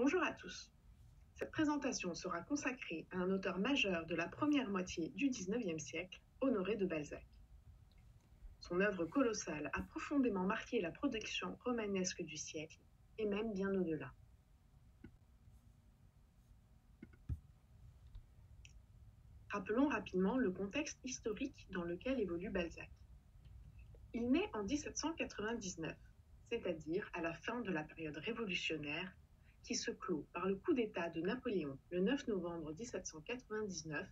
Bonjour à tous. Cette présentation sera consacrée à un auteur majeur de la première moitié du XIXe siècle, Honoré de Balzac. Son œuvre colossale a profondément marqué la production romanesque du siècle, et même bien au-delà. Rappelons rapidement le contexte historique dans lequel évolue Balzac. Il naît en 1799, c'est-à-dire à la fin de la période révolutionnaire, qui se clôt par le coup d'État de Napoléon le 9 novembre 1799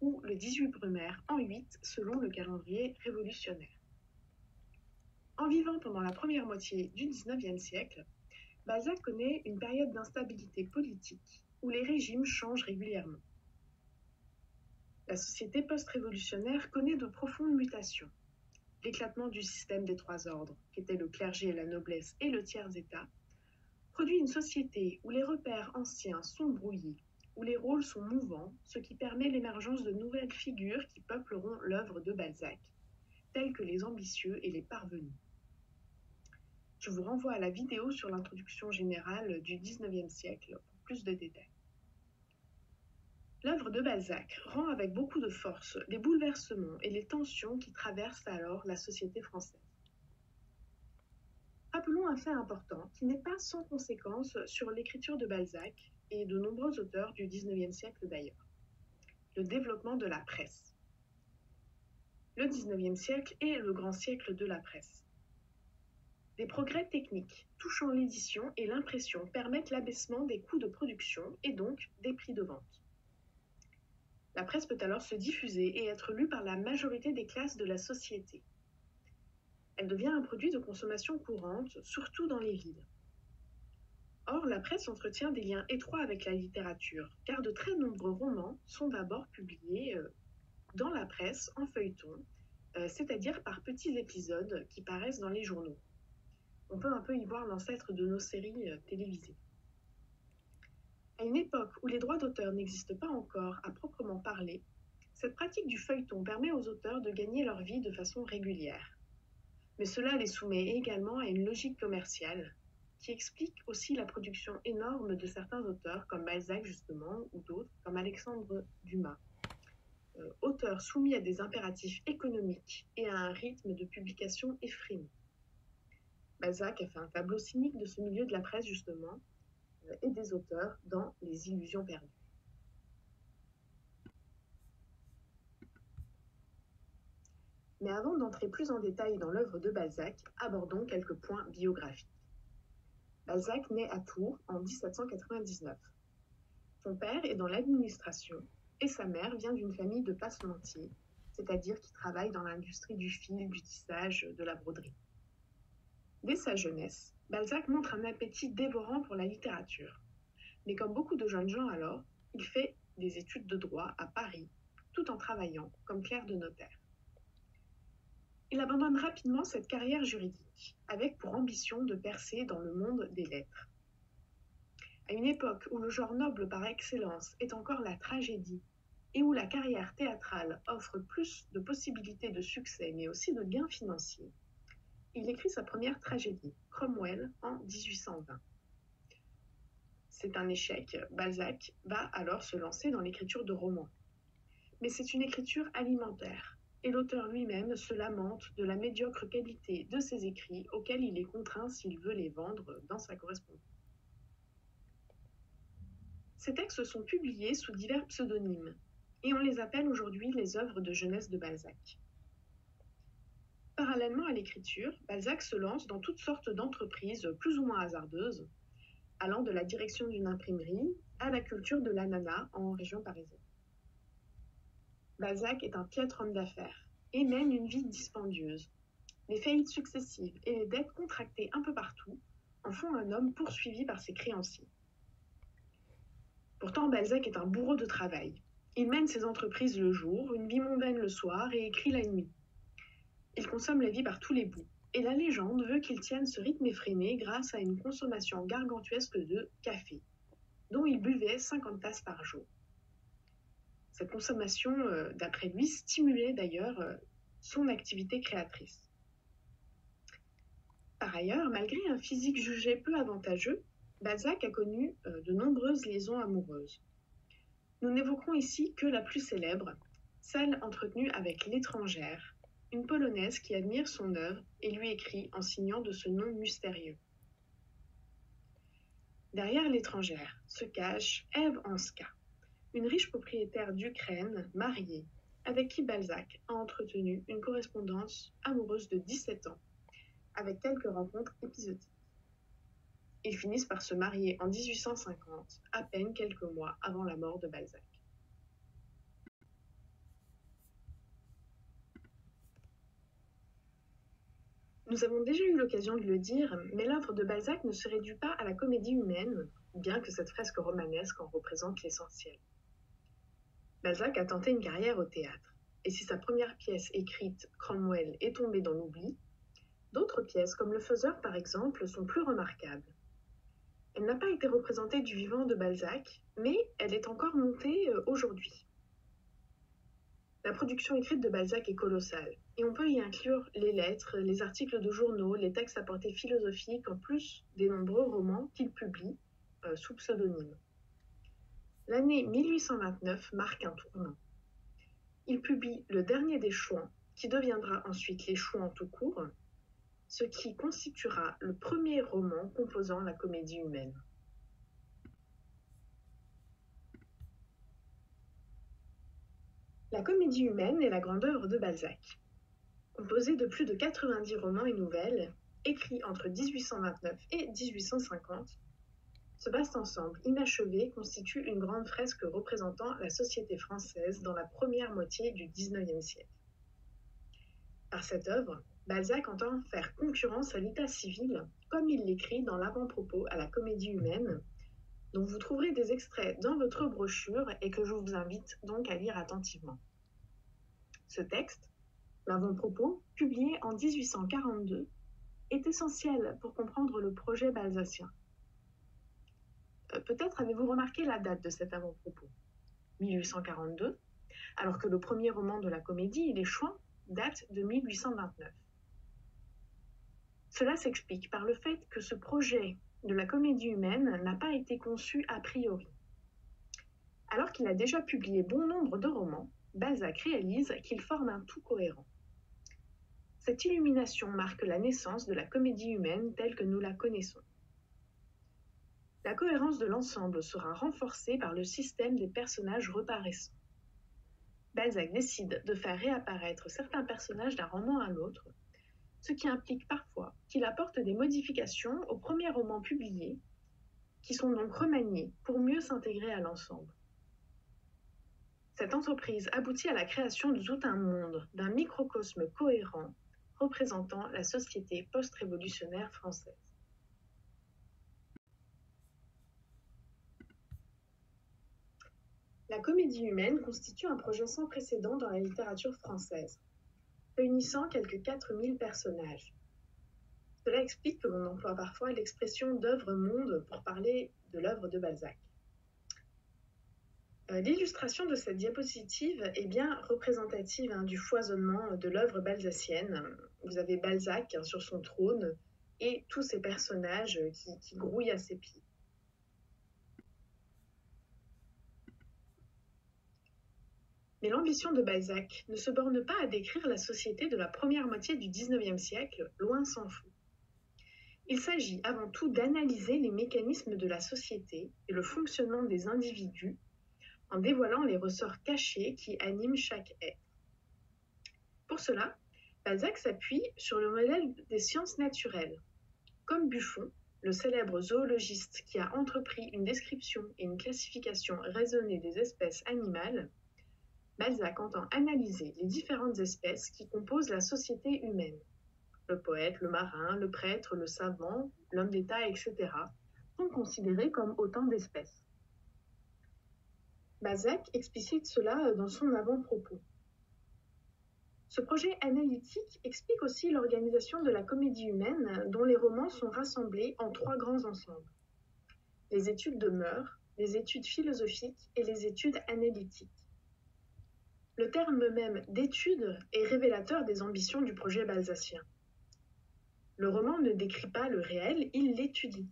ou le 18 Brumaire en 8 selon le calendrier révolutionnaire. En vivant pendant la première moitié du XIXe siècle, Balzac connaît une période d'instabilité politique où les régimes changent régulièrement. La société post-révolutionnaire connaît de profondes mutations. L'éclatement du système des trois ordres, qui étaient le clergé, la noblesse et le tiers-état, produit une société où les repères anciens sont brouillés, où les rôles sont mouvants, ce qui permet l'émergence de nouvelles figures qui peupleront l'œuvre de Balzac, telles que les ambitieux et les parvenus. Je vous renvoie à la vidéo sur l'introduction générale du XIXe siècle pour plus de détails. L'œuvre de Balzac rend avec beaucoup de force les bouleversements et les tensions qui traversent alors la société française. Rappelons un fait important qui n'est pas sans conséquence sur l'écriture de Balzac et de nombreux auteurs du XIXe siècle d'ailleurs. Le développement de la presse. Le XIXe siècle est le grand siècle de la presse. Des progrès techniques touchant l'édition et l'impression permettent l'abaissement des coûts de production et donc des prix de vente. La presse peut alors se diffuser et être lue par la majorité des classes de la société. Elle devient un produit de consommation courante, surtout dans les villes. Or, la presse entretient des liens étroits avec la littérature, car de très nombreux romans sont d'abord publiés dans la presse en feuilleton, c'est-à-dire par petits épisodes qui paraissent dans les journaux. On peut un peu y voir l'ancêtre de nos séries télévisées. À une époque où les droits d'auteur n'existent pas encore à proprement parler, cette pratique du feuilleton permet aux auteurs de gagner leur vie de façon régulière. Mais cela les soumet également à une logique commerciale, qui explique aussi la production énorme de certains auteurs, comme Balzac justement, ou d'autres, comme Alexandre Dumas. Auteurs soumis à des impératifs économiques et à un rythme de publication effréné. Balzac a fait un tableau cynique de ce milieu de la presse justement, et des auteurs dans Les Illusions perdues. Mais avant d'entrer plus en détail dans l'œuvre de Balzac, abordons quelques points biographiques. Balzac naît à Tours en 1799. Son père est dans l'administration et sa mère vient d'une famille de passementiers, c'est-à-dire qui travaillent dans l'industrie du fil, du tissage, de la broderie. Dès sa jeunesse, Balzac montre un appétit dévorant pour la littérature. Mais comme beaucoup de jeunes gens alors, il fait des études de droit à Paris, tout en travaillant comme clerc de notaire. Il abandonne rapidement cette carrière juridique, avec pour ambition de percer dans le monde des lettres. À une époque où le genre noble par excellence est encore la tragédie, et où la carrière théâtrale offre plus de possibilités de succès, mais aussi de gains financiers, il écrit sa première tragédie, Cromwell, en 1820. C'est un échec. Balzac va alors se lancer dans l'écriture de romans. Mais c'est une écriture alimentaire, et l'auteur lui-même se lamente de la médiocre qualité de ses écrits auxquels il est contraint s'il veut les vendre dans sa correspondance. Ces textes sont publiés sous divers pseudonymes, et on les appelle aujourd'hui les œuvres de jeunesse de Balzac. Parallèlement à l'écriture, Balzac se lance dans toutes sortes d'entreprises plus ou moins hasardeuses, allant de la direction d'une imprimerie à la culture de l'ananas en région parisienne. Balzac est un piètre homme d'affaires et mène une vie dispendieuse. Les faillites successives et les dettes contractées un peu partout en font un homme poursuivi par ses créanciers. Pourtant, Balzac est un bourreau de travail. Il mène ses entreprises le jour, une vie mondaine le soir et écrit la nuit. Il consomme la vie par tous les bouts, et la légende veut qu'il tienne ce rythme effréné grâce à une consommation gargantuesque de café, dont il buvait 50 tasses par jour. Cette consommation, d'après lui, stimulait d'ailleurs son activité créatrice. Par ailleurs, malgré un physique jugé peu avantageux, Balzac a connu de nombreuses liaisons amoureuses. Nous n'évoquons ici que la plus célèbre, celle entretenue avec l'étrangère, une Polonaise qui admire son œuvre et lui écrit en signant de ce nom mystérieux. Derrière l'étrangère se cache Ève Hanska, une riche propriétaire d'Ukraine mariée, avec qui Balzac a entretenu une correspondance amoureuse de 17 ans, avec quelques rencontres épisodiques. Ils finissent par se marier en 1850, à peine quelques mois avant la mort de Balzac. Nous avons déjà eu l'occasion de le dire, mais l'œuvre de Balzac ne se réduit pas à la comédie humaine, bien que cette fresque romanesque en représente l'essentiel. Balzac a tenté une carrière au théâtre, et si sa première pièce écrite, Cromwell, est tombée dans l'oubli, d'autres pièces, comme Le Faiseur par exemple, sont plus remarquables. Elle n'a pas été représentée du vivant de Balzac, mais elle est encore montée aujourd'hui. La production écrite de Balzac est colossale, et on peut y inclure les lettres, les articles de journaux, les textes à portée philosophique, en plus des nombreux romans qu'il publie sous pseudonyme. L'année 1829 marque un tournant. Il publie Le Dernier des Chouans, qui deviendra ensuite Les Chouans tout court, ce qui constituera le premier roman composant la comédie humaine. La comédie humaine est la grande œuvre de Balzac. Composée de plus de 90 romans et nouvelles, écrits entre 1829 et 1850, ce vaste ensemble inachevé constitue une grande fresque représentant la société française dans la première moitié du XIXe siècle. Par cette œuvre, Balzac entend faire concurrence à l'état civil, comme il l'écrit dans l'avant-propos à la comédie humaine, dont vous trouverez des extraits dans votre brochure et que je vous invite donc à lire attentivement. Ce texte, l'avant-propos, publié en 1842, est essentiel pour comprendre le projet balzacien. Peut-être avez-vous remarqué la date de cet avant-propos, 1842, alors que le premier roman de la comédie, Les Chouans, date de 1829. Cela s'explique par le fait que ce projet de la comédie humaine n'a pas été conçu a priori. Alors qu'il a déjà publié bon nombre de romans, Balzac réalise qu'il forme un tout cohérent. Cette illumination marque la naissance de la comédie humaine telle que nous la connaissons. La cohérence de l'ensemble sera renforcée par le système des personnages reparaissants. Balzac décide de faire réapparaître certains personnages d'un roman à l'autre, ce qui implique parfois qu'il apporte des modifications au premier roman publié, qui sont donc remaniées pour mieux s'intégrer à l'ensemble. Cette entreprise aboutit à la création de tout un monde, d'un microcosme cohérent, représentant la société post-révolutionnaire française. La comédie humaine constitue un projet sans précédent dans la littérature française, réunissant quelques 4000 personnages. Cela explique que l'on emploie parfois l'expression d'œuvre-monde pour parler de l'œuvre de Balzac. L'illustration de cette diapositive est bien représentative du foisonnement de l'œuvre balzacienne. Vous avez Balzac sur son trône et tous ces personnages qui grouillent à ses pieds. Mais l'ambition de Balzac ne se borne pas à décrire la société de la première moitié du XIXe siècle, loin s'en faut. Il s'agit avant tout d'analyser les mécanismes de la société et le fonctionnement des individus en dévoilant les ressorts cachés qui animent chaque être. Pour cela, Balzac s'appuie sur le modèle des sciences naturelles. Comme Buffon, le célèbre zoologiste qui a entrepris une description et une classification raisonnée des espèces animales, Balzac entend analyser les différentes espèces qui composent la société humaine. Le poète, le marin, le prêtre, le savant, l'homme d'État, etc. sont considérés comme autant d'espèces. Balzac explicite cela dans son avant-propos. Ce projet analytique explique aussi l'organisation de la comédie humaine dont les romans sont rassemblés en 3 grands ensembles. Les études de mœurs, les études philosophiques et les études analytiques. Le terme même d'étude est révélateur des ambitions du projet balzacien. Le roman ne décrit pas le réel, il l'étudie.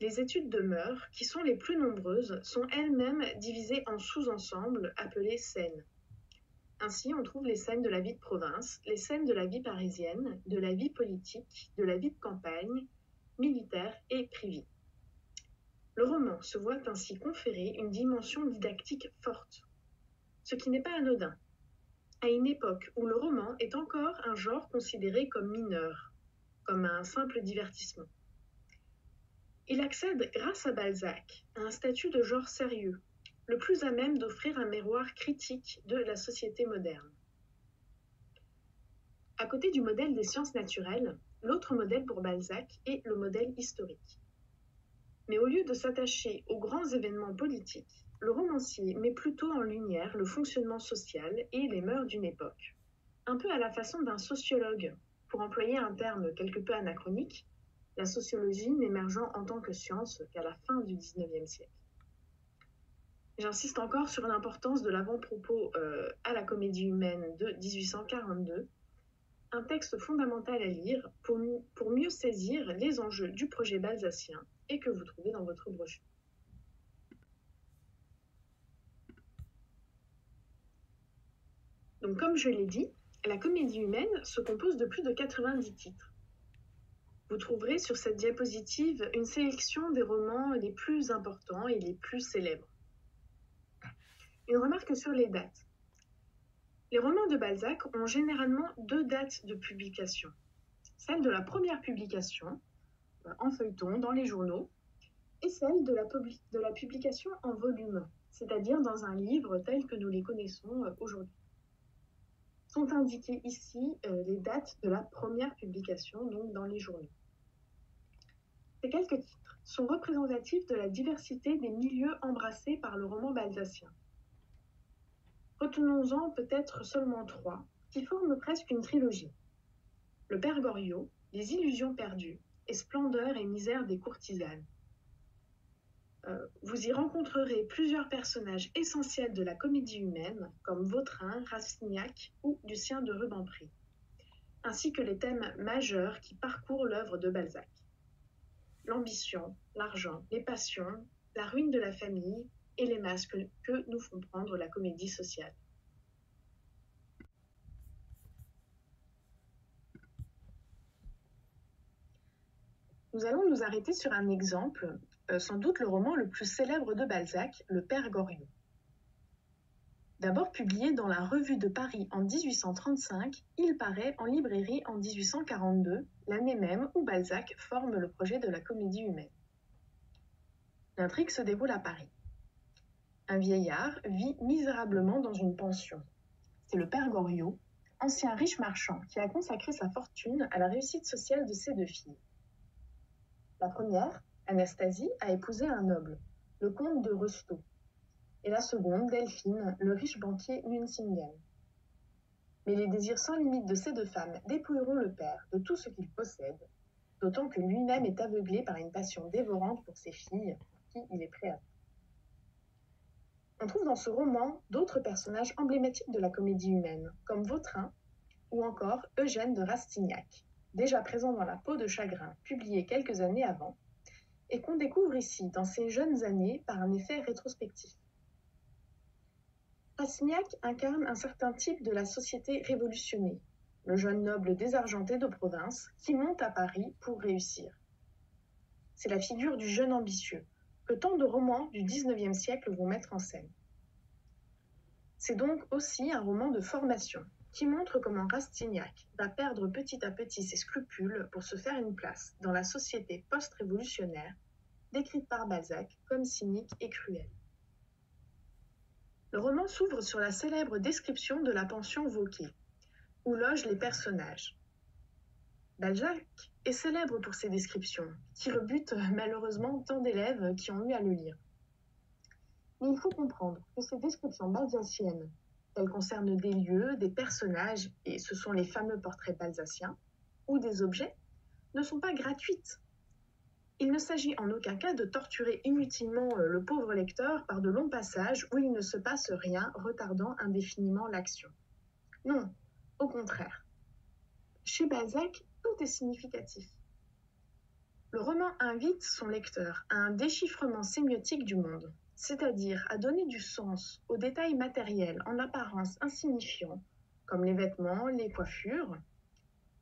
Les études de mœurs, qui sont les plus nombreuses, sont elles-mêmes divisées en sous-ensembles appelés scènes. Ainsi, on trouve les scènes de la vie de province, les scènes de la vie parisienne, de la vie politique, de la vie de campagne, militaire et privée. Le roman se voit ainsi conférer une dimension didactique forte, ce qui n'est pas anodin, à une époque où le roman est encore un genre considéré comme mineur, comme un simple divertissement. Il accède, grâce à Balzac, à un statut de genre sérieux, le plus à même d'offrir un miroir critique de la société moderne. À côté du modèle des sciences naturelles, l'autre modèle pour Balzac est le modèle historique. Mais au lieu de s'attacher aux grands événements politiques, le romancier met plutôt en lumière le fonctionnement social et les mœurs d'une époque. Un peu à la façon d'un sociologue, pour employer un terme quelque peu anachronique, la sociologie n'émergeant en tant que science qu'à la fin du XIXe siècle. J'insiste encore sur l'importance de l'avant-propos à la comédie humaine de 1842, un texte fondamental à lire pour mieux saisir les enjeux du projet balzacien et que vous trouvez dans votre brochure. Donc, comme je l'ai dit, la comédie humaine se compose de plus de 90 titres. Vous trouverez sur cette diapositive une sélection des romans les plus importants et les plus célèbres. Une remarque sur les dates. Les romans de Balzac ont généralement 2 dates de publication. Celle de la première publication, en feuilleton, dans les journaux, et celle de la publication en volume, c'est-à-dire dans un livre tel que nous les connaissons aujourd'hui. Sont indiquées ici les dates de la première publication, donc dans les journaux. Ces quelques titres sont représentatifs de la diversité des milieux embrassés par le roman balzacien. Retenons-en peut-être seulement 3, qui forment presque une trilogie. Le Père Goriot, Les illusions perdues et Splendeur et misère des courtisanes. Vous y rencontrerez plusieurs personnages essentiels de la comédie humaine, comme Vautrin, Rastignac ou Lucien de Rubempré, ainsi que les thèmes majeurs qui parcourent l'œuvre de Balzac. L'ambition, l'argent, les passions, la ruine de la famille et les masques que nous font prendre la comédie sociale. Nous allons nous arrêter sur un exemple, sans doute le roman le plus célèbre de Balzac, Le Père Goriot. D'abord publié dans la Revue de Paris en 1835, il paraît en librairie en 1842, l'année même où Balzac forme le projet de la comédie humaine. L'intrigue se déroule à Paris. Un vieillard vit misérablement dans une pension. C'est le Père Goriot, ancien riche marchand qui a consacré sa fortune à la réussite sociale de ses 2 filles. La première, Anastasie, a épousé un noble, le comte de Restaud, et la seconde, Delphine, le riche banquier Nucingen. Mais les désirs sans limite de ces 2 femmes dépouilleront le père de tout ce qu'il possède, d'autant que lui-même est aveuglé par une passion dévorante pour ses filles, pour qui il est prêt à tout. On trouve dans ce roman d'autres personnages emblématiques de la comédie humaine, comme Vautrin ou encore Eugène de Rastignac, déjà présent dans La peau de chagrin, publié quelques années avant, et qu'on découvre ici dans ses jeunes années par un effet rétrospectif. Rastignac incarne un certain type de la société révolutionnée, le jeune noble désargenté de province qui monte à Paris pour réussir. C'est la figure du jeune ambitieux, que tant de romans du XIXe siècle vont mettre en scène. C'est donc aussi un roman de formation, qui montre comment Rastignac va perdre petit à petit ses scrupules pour se faire une place dans la société post-révolutionnaire, décrite par Balzac comme cynique et cruelle. Le roman s'ouvre sur la célèbre description de la pension Vauquer, où logent les personnages. Balzac est célèbre pour ses descriptions, qui rebutent malheureusement tant d'élèves qui ont eu à le lire. Mais il faut comprendre que ces descriptions balzaciennes, elles concernent des lieux, des personnages, et ce sont les fameux portraits balzaciens, ou des objets, ne sont pas gratuites. Il ne s'agit en aucun cas de torturer inutilement le pauvre lecteur par de longs passages où il ne se passe rien, retardant indéfiniment l'action. Non, au contraire. Chez Balzac, tout est significatif. Le roman invite son lecteur à un déchiffrement sémiotique du monde, c'est-à-dire à donner du sens aux détails matériels en apparence insignifiants, comme les vêtements, les coiffures.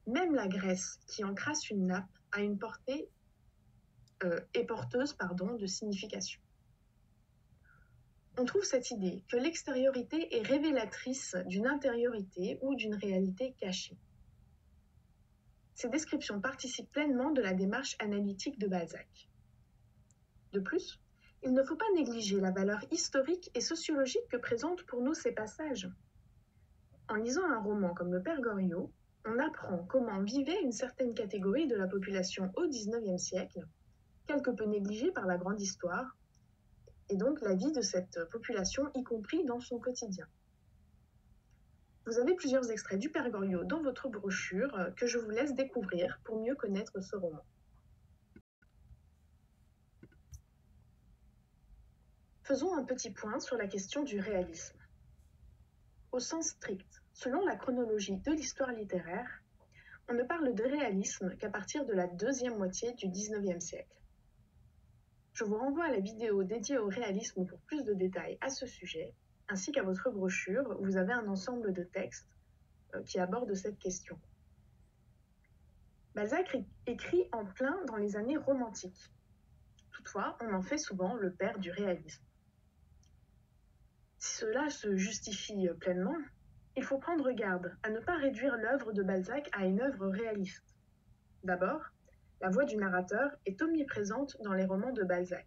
Même la graisse qui encrasse une nappe a une portée est porteuse de signification. On trouve cette idée que l'extériorité est révélatrice d'une intériorité ou d'une réalité cachée. Ces descriptions participent pleinement de la démarche analytique de Balzac. De plus, il ne faut pas négliger la valeur historique et sociologique que présentent pour nous ces passages. En lisant un roman comme Le Père Goriot, on apprend comment vivait une certaine catégorie de la population au XIXe siècle, quelque peu négligée par la grande histoire, et donc la vie de cette population, y compris dans son quotidien. Vous avez plusieurs extraits du Père Goriot dans votre brochure que je vous laisse découvrir pour mieux connaître ce roman. Faisons un petit point sur la question du réalisme. Au sens strict, selon la chronologie de l'histoire littéraire, on ne parle de réalisme qu'à partir de la deuxième moitié du XIXe siècle. Je vous renvoie à la vidéo dédiée au réalisme pour plus de détails à ce sujet, ainsi qu'à votre brochure où vous avez un ensemble de textes qui abordent cette question. Balzac écrit en plein dans les années romantiques. Toutefois, on en fait souvent le père du réalisme. Si cela se justifie pleinement, il faut prendre garde à ne pas réduire l'œuvre de Balzac à une œuvre réaliste. D'abord, la voix du narrateur est omniprésente dans les romans de Balzac.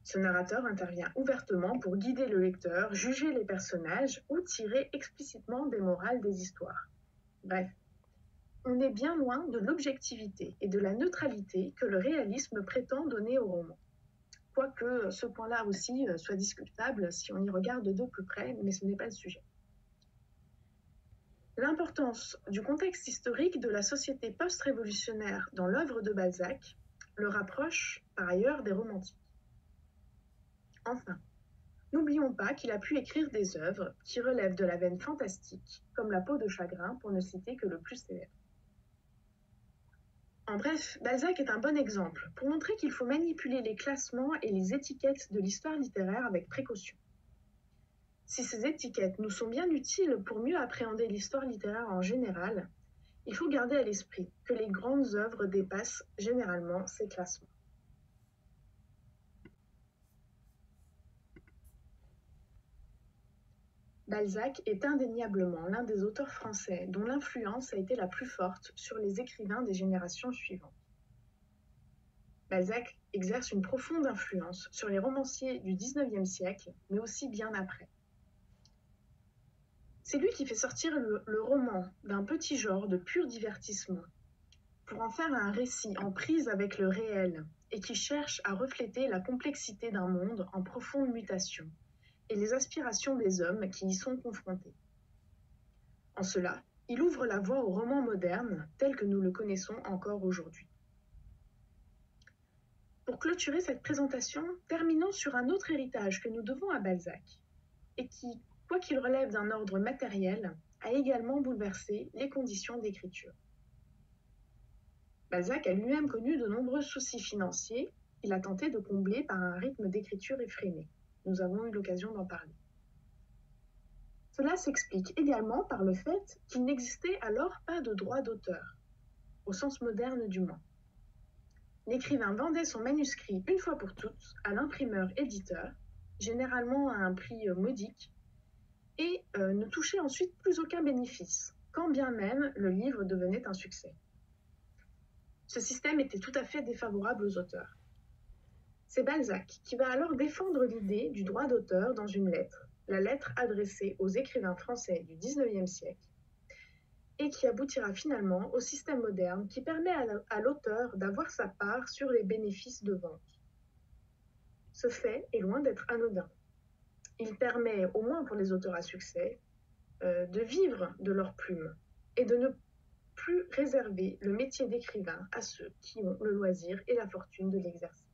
Ce narrateur intervient ouvertement pour guider le lecteur, juger les personnages ou tirer explicitement des morales des histoires. Bref, on est bien loin de l'objectivité et de la neutralité que le réalisme prétend donner au roman. Quoique ce point-là aussi soit discutable si on y regarde de plus près, mais ce n'est pas le sujet. L'importance du contexte historique de la société post-révolutionnaire dans l'œuvre de Balzac le rapproche par ailleurs des romantiques. Enfin, n'oublions pas qu'il a pu écrire des œuvres qui relèvent de la veine fantastique, comme La peau de chagrin, pour ne citer que le plus célèbre. En bref, Balzac est un bon exemple pour montrer qu'il faut manipuler les classements et les étiquettes de l'histoire littéraire avec précaution. Si ces étiquettes nous sont bien utiles pour mieux appréhender l'histoire littéraire en général, il faut garder à l'esprit que les grandes œuvres dépassent généralement ces classements. Balzac est indéniablement l'un des auteurs français dont l'influence a été la plus forte sur les écrivains des générations suivantes. Balzac exerce une profonde influence sur les romanciers du XIXe siècle, mais aussi bien après. C'est lui qui fait sortir le roman d'un petit genre de pur divertissement pour en faire un récit en prise avec le réel et qui cherche à refléter la complexité d'un monde en profonde mutation et les aspirations des hommes qui y sont confrontés. En cela, il ouvre la voie au roman moderne tel que nous le connaissons encore aujourd'hui. Pour clôturer cette présentation, terminons sur un autre héritage que nous devons à Balzac et qui, quoiqu'il relève d'un ordre matériel, a également bouleversé les conditions d'écriture. Balzac a lui-même connu de nombreux soucis financiers qu'il a tenté de combler par un rythme d'écriture effréné. Nous avons eu l'occasion d'en parler. Cela s'explique également par le fait qu'il n'existait alors pas de droit d'auteur, au sens moderne du mot. L'écrivain vendait son manuscrit une fois pour toutes à l'imprimeur-éditeur, généralement à un prix modique, et ne touchait ensuite plus aucun bénéfice, quand bien même le livre devenait un succès. Ce système était tout à fait défavorable aux auteurs. C'est Balzac qui va alors défendre l'idée du droit d'auteur dans une lettre, la lettre adressée aux écrivains français du XIXe siècle, et qui aboutira finalement au système moderne qui permet à l'auteur d'avoir sa part sur les bénéfices de vente. Ce fait est loin d'être anodin. Il permet, au moins pour les auteurs à succès, de vivre de leur plume et de ne plus réserver le métier d'écrivain à ceux qui ont le loisir et la fortune de l'exercer.